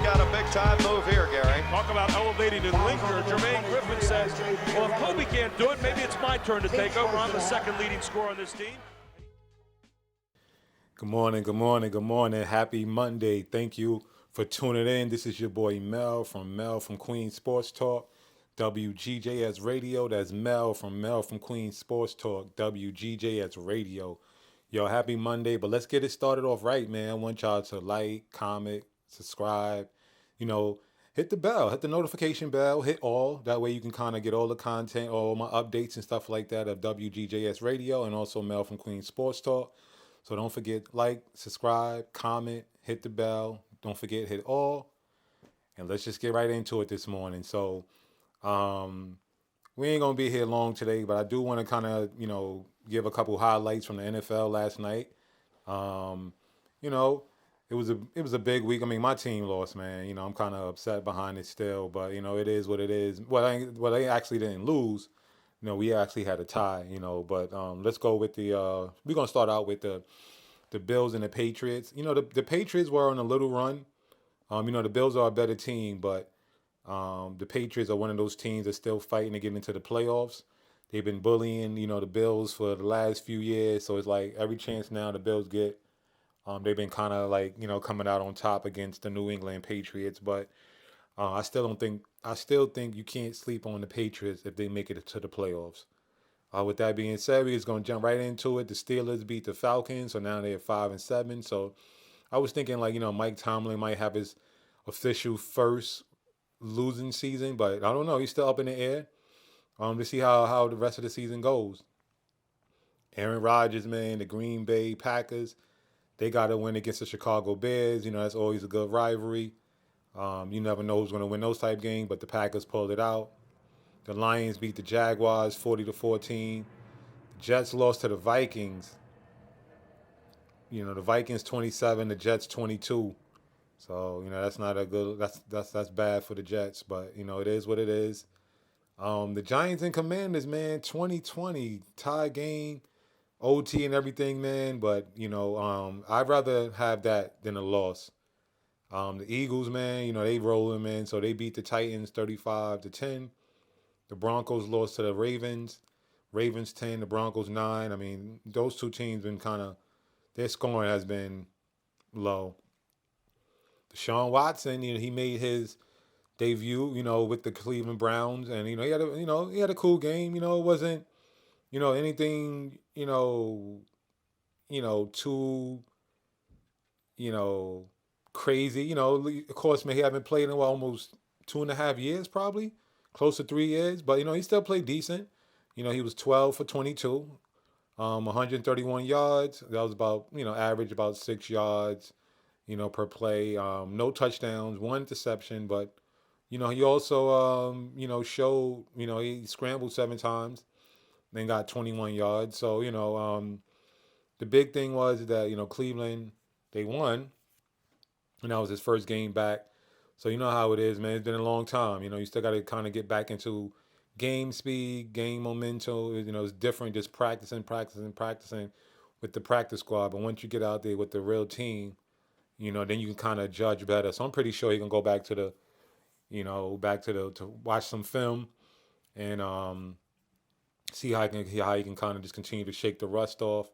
got a big-time move here, Gary. Talk about elevating and linker. Jermaine Griffin says, well, if Kobe can't do it, maybe it's my turn to take over. I'm the second leading scorer on this team. Good morning, good morning, good morning. Happy Monday. Thank you for tuning in. This is your boy Mel from Queens Sports Talk, WGJS Radio. That's Mel from Queens Sports Talk, WGJS Radio. Yo, happy Monday, but let's get it started off right, man. I want y'all to like, comment, subscribe, hit the bell, hit the notification bell, hit all. That way you can kind of get all the content, all my updates and stuff like that of WGJS Radio and also Mel from Queens Sports Talk. So don't forget, like, subscribe, comment, hit the bell. Don't forget, hit all. And let's just get right into it this morning. So we ain't going to be here long today, but I do want to kind of, give a couple highlights from the NFL last night. It was a big week. I mean, my team lost, man. I'm kind of upset behind it still, but it is what it is. Well, they actually didn't lose. We actually had a tie. But let's go with the. We're gonna start out with the Bills and the Patriots. The Patriots were on a little run. The Bills are a better team, but the Patriots are one of those teams that's still fighting to get into the playoffs. They've been bullying, the Bills for the last few years. So it's like every chance now the Bills get, they've been kind of like, coming out on top against the New England Patriots. But I still think you can't sleep on the Patriots if they make it to the playoffs. With that being said, we're just going to jump right into it. The Steelers beat the Falcons, so now they're 5-7. So I was thinking like, Mike Tomlin might have his official first losing season, but I don't know. He's still up in the air. To see how the rest of the season goes. Aaron Rodgers, man, the Green Bay Packers, they got to win against the Chicago Bears. That's always a good rivalry. You never know who's going to win those type games, but the Packers pulled it out. The Lions beat the Jaguars 40-14. The Jets lost to the Vikings. The Vikings 27, the Jets 22. So, that's not a good, that's bad for the Jets, but, it is what it is. The Giants and Commanders, man, 2020 tie game, OT and everything, man. But, I'd rather have that than a loss. The Eagles, man, they rolling, man. So they beat the Titans 35-10. The Broncos lost to the Ravens. Ravens 10, the Broncos 9. I mean, those two teams been their scoring has been low. Deshaun Watson, he made his debut, with the Cleveland Browns, and he had a cool game. It wasn't, anything, too, crazy. Of course, man, he haven't played in almost 2.5 years, probably close to 3 years, but he still played decent. He was 12 for 22, 131 yards. That was about average about 6 yards, per play. No touchdowns, 1 interception, but. He also, showed, he scrambled 7 times, then got 21 yards. So, the big thing was that, Cleveland, they won, and that was his first game back. So, how it is, man. It's been a long time. You still got to kind of get back into game speed, game momentum. It's different just practicing with the practice squad. But once you get out there with the real team, then you can kind of judge better. So I'm pretty sure he can go back to to watch some film and see how he can kind of just continue to shake the rust off.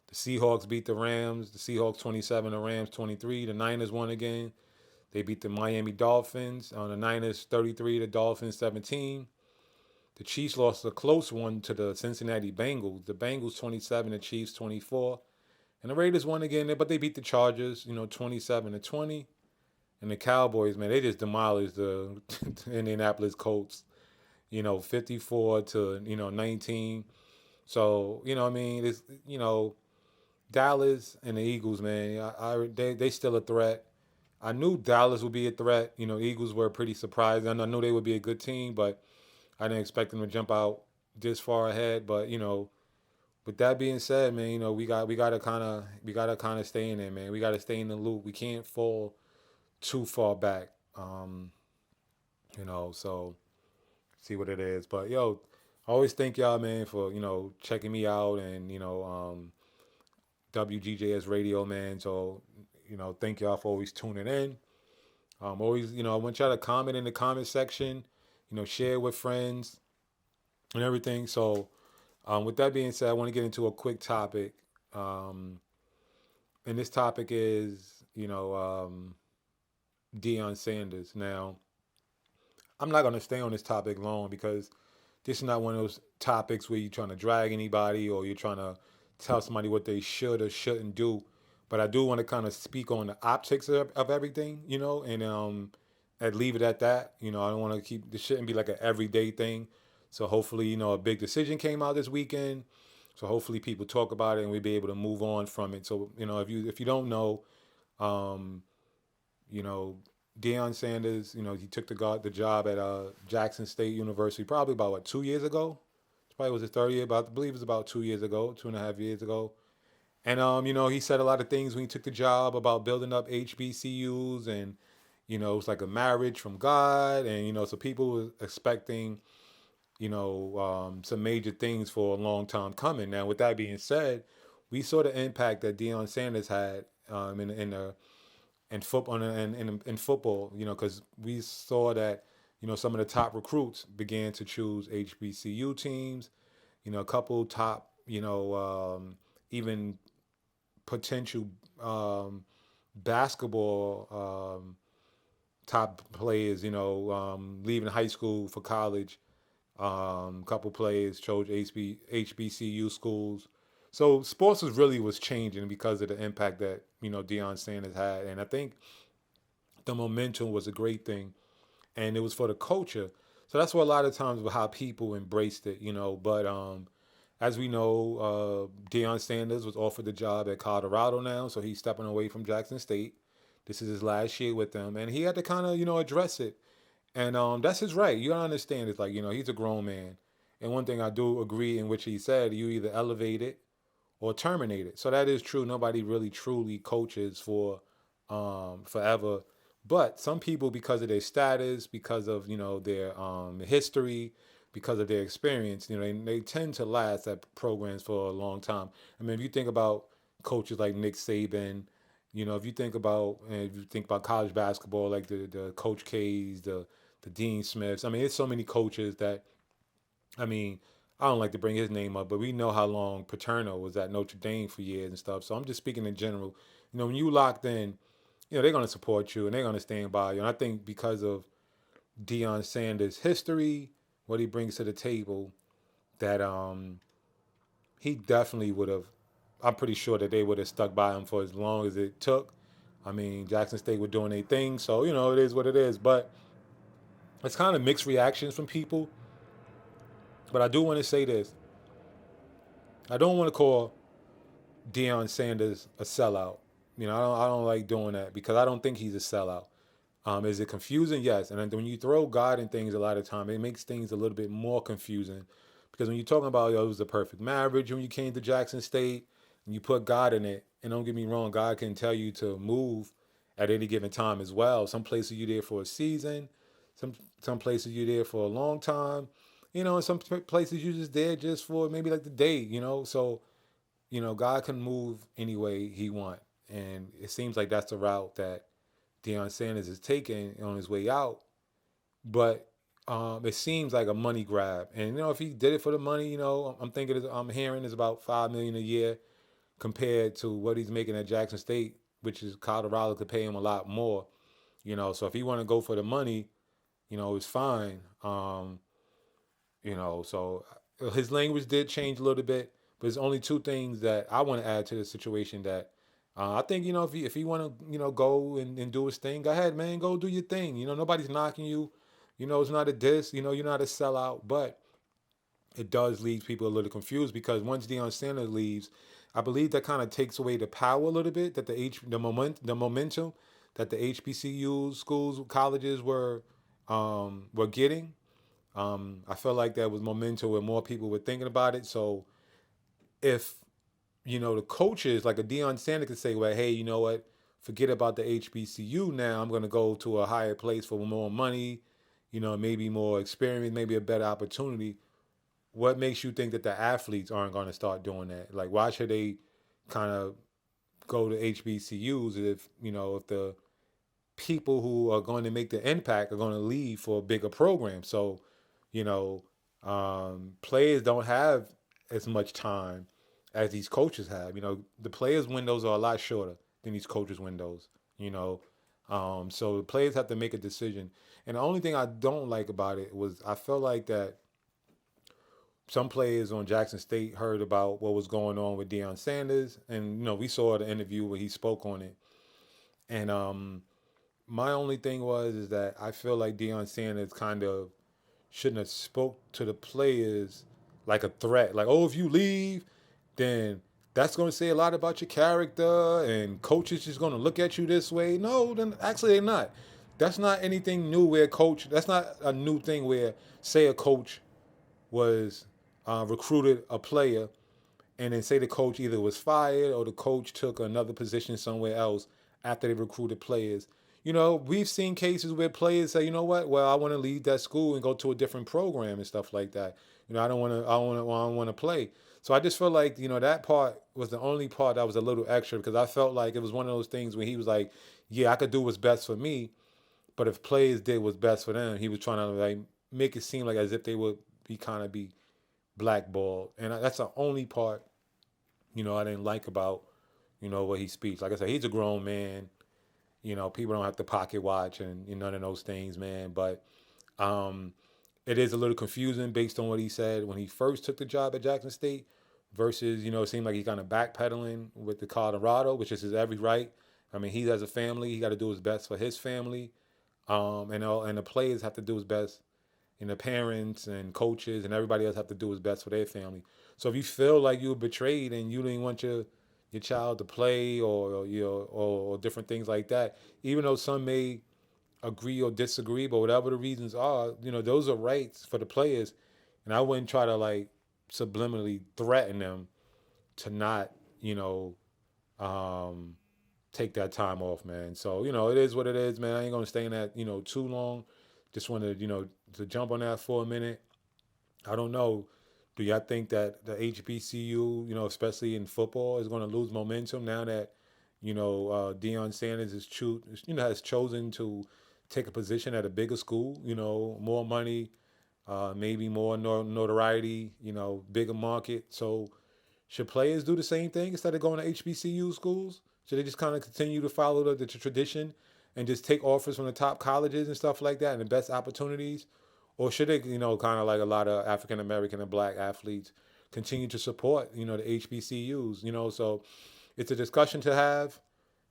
The Seahawks beat the Rams. The Seahawks 27, the Rams 23. The Niners won again. They beat the Miami Dolphins. The Niners 33, the Dolphins 17. The Chiefs lost a close one to the Cincinnati Bengals. The Bengals 27, the Chiefs 24. And the Raiders won again, but they beat the Chargers, 27-20. And the Cowboys, man, they just demolished the Indianapolis Colts, 54-19. So, it's, Dallas and the Eagles, man, they still a threat. I knew Dallas would be a threat. Eagles were pretty surprised. I knew they would be a good team, but I didn't expect them to jump out this far ahead. But, with that being said, man, we gotta kind of stay in there, man. We gotta stay in the loop. We can't fall too far back, so see what it is. But, I always thank y'all, man, for, checking me out and, WGJS Radio, man. So, thank y'all for always tuning in. Always, I want y'all to comment in the comment section, share with friends and everything. So, with that being said, I want to get into a quick topic. Um, and this topic is, Deion Sanders. Now, I'm not going to stay on this topic long because this is not one of those topics where you're trying to drag anybody or you're trying to tell somebody what they should or shouldn't do. But I do want to kind of speak on the optics of everything, and leave it at that. I don't want to keep this shouldn't be like an everyday thing. So hopefully, a big decision came out this weekend. So hopefully people talk about it and we'll be able to move on from it. So, if you don't know, um, you know, Deion Sanders, he took the job at Jackson State University probably about 2 years ago. It probably was his third year, about I believe it was about 2 years ago, 2.5 years ago. And he said a lot of things when he took the job about building up HBCUs, and it's like a marriage from God, and so people were expecting some major things for a long time coming. Now, with that being said, we saw the impact that Deion Sanders had in football in football, because we saw that some of the top recruits began to choose HBCU teams. A couple top, even potential basketball top players, leaving high school for college. Couple players chose HBCU schools. So sports was changing because of the impact that Deion Sanders had, and I think the momentum was a great thing, and it was for the culture. So that's what a lot of times how people embraced it, But as we know, Deion Sanders was offered the job at Colorado now, so he's stepping away from Jackson State. This is his last year with them, and he had to kind of address it. And that's his right. You gotta understand. It's like he's a grown man, and one thing I do agree in which he said, you either elevate it or terminate it. So that is true. Nobody really truly coaches for forever. But some people, because of their status, because of their history, because of their experience, they tend to last at programs for a long time. I mean, if you think about coaches like Nick Saban, if you think about college basketball, like the Coach K's, the Dean Smiths. I mean, there's so many coaches that, I mean, I don't like to bring his name up, but we know how long Paterno was at Notre Dame for years and stuff. So I'm just speaking in general. When you locked in, they're going to support you and they're going to stand by you. And I think because of Deion Sanders' history, what he brings to the table, that he definitely would have. I'm pretty sure that they would have stuck by him for as long as it took. I mean, Jackson State were doing their thing, so it is what it is. But it's kind of mixed reactions from people. But I do want to say this: I don't want to call Deion Sanders a sellout. I don't like doing that because I don't think he's a sellout. Is it confusing? Yes. And then when you throw God in things, a lot of time it makes things a little bit more confusing because when you're talking about it was the perfect marriage when you came to Jackson State and you put God in it, and don't get me wrong, God can tell you to move at any given time as well. Some places you're there for a season, some places you're there for a long time, and some places you're just there just for maybe like the day, So, God can move any way He want, and it seems like that's the route that Deion Sanders is taking on his way out. But it seems like a money grab, and if he did it for the money, I'm hearing is about $5 million a year compared to what he's making at Jackson State, which is Colorado could pay him a lot more. So if he want to go for the money, it's fine. So his language did change a little bit, but there's only two things that I want to add to the situation that I think, if he want to, go and do his thing, go ahead, man, go do your thing. Nobody's knocking you. It's not a diss. You're not a sellout, but it does leave people a little confused because once Deion Sanders leaves, I believe that kind of takes away the power a little bit that the momentum that the HBCU schools, colleges were getting. I felt like there was momentum where more people were thinking about it. So if the coaches like a Deion Sanders could say, well, hey, you know what? Forget about the HBCU now. I'm going to go to a higher place for more money, maybe more experience, maybe a better opportunity. What makes you think that the athletes aren't going to start doing that? Like, why should they kind of go to HBCUs if people who are going to make the impact are going to leave for a bigger program. So, you know, players don't have as much time as these coaches have. You know, the players' windows are a lot shorter than these coaches' windows. You know, so the players have to make a decision. And the only thing I don't like about it was I felt like that some players on Jackson State heard about what was going on with Deion Sanders, and you know, we saw the interview where he spoke on it. And my only thing is that I feel like Deion Sanders kind of shouldn't have spoke to the players like a threat. Like, oh, if you leave, then that's going to say a lot about your character, and coaches just going to look at you this way. No, then actually they're not. That's not anything new where that's not a new thing where, say, a coach was recruited a player, and then say the coach either was fired or the coach took another position somewhere else after they recruited players. You know, we've seen cases where players say, you know what, well, I want to leave that school and go to a different program and stuff like that. You know, I don't want to play. So I just feel like, you know, that part was the only part that was a little extra, because I felt like it was one of those things where he was like, yeah, I could do what's best for me, but if players did what's best for them, he was trying to like make it seem like as if they would be blackballed. And that's the only part, you know, I didn't like about, you know, what he speaks. Like I said, he's a grown man. You know, people don't have to pocket watch and none of those things, man. But it is a little confusing based on what he said when he first took the job at Jackson State versus, you know, it seemed like he's kind of backpedaling with the Colorado, which is his every right. I mean, he has a family. He got to do his best for his family. And the players have to do his best. And the parents and coaches and everybody else have to do his best for their family. So if you feel like you were betrayed and you didn't want your child to play or different things like that, even though some may agree or disagree, but whatever the reasons are, you know, those are rights for the players. And I wouldn't try to like subliminally threaten them to not, you know, take that time off, man. So, you know, it is what it is, man. I ain't gonna stay in that, you know, too long. Just wanted, you know, to jump on that for a minute. I don't know. Do y'all think that the HBCU, you know, especially in football, is going to lose momentum now that, you know, Deion Sanders has chosen to take a position at a bigger school, you know, more money, maybe more notoriety, you know, bigger market. So should players do the same thing instead of going to HBCU schools? Should they just kind of continue to follow the tradition and just take offers from the top colleges and stuff like that and the best opportunities? Or should they, you know, kind of like a lot of African-American and black athletes continue to support, you know, the HBCUs, you know? So it's a discussion to have.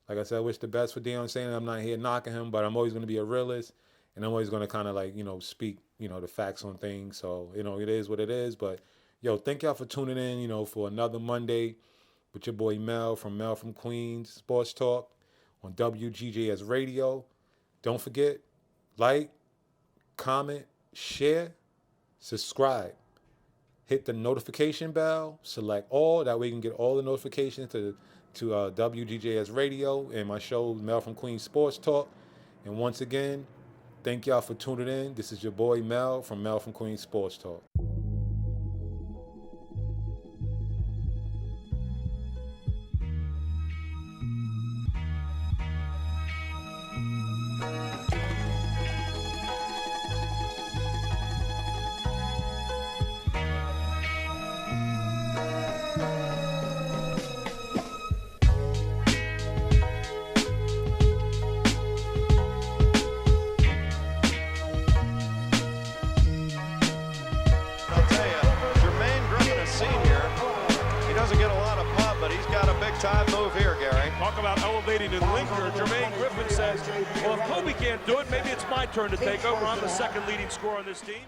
Like I said, I wish the best for Deion Sanders. I'm not here knocking him, but I'm always going to be a realist. And I'm always going to kind of like, you know, speak, you know, the facts on things. So, you know, it is what it is. But, yo, thank y'all for tuning in, you know, for another Monday with your boy Mel from Queens Sports Talk on WGJS Radio. Don't forget, like, comment, share, subscribe. Hit the notification bell, select all. That way you can get all the notifications to WGJS Radio and my show, Mel from Queens Sports Talk. And once again, thank y'all for tuning in. This is your boy Mel from Queens Sports Talk. Time move here, Gary. Talk about elevating and linker. Jermaine Griffin says, well, if Kobe can't do it, maybe it's my turn to take over. I'm the second leading scorer on this team.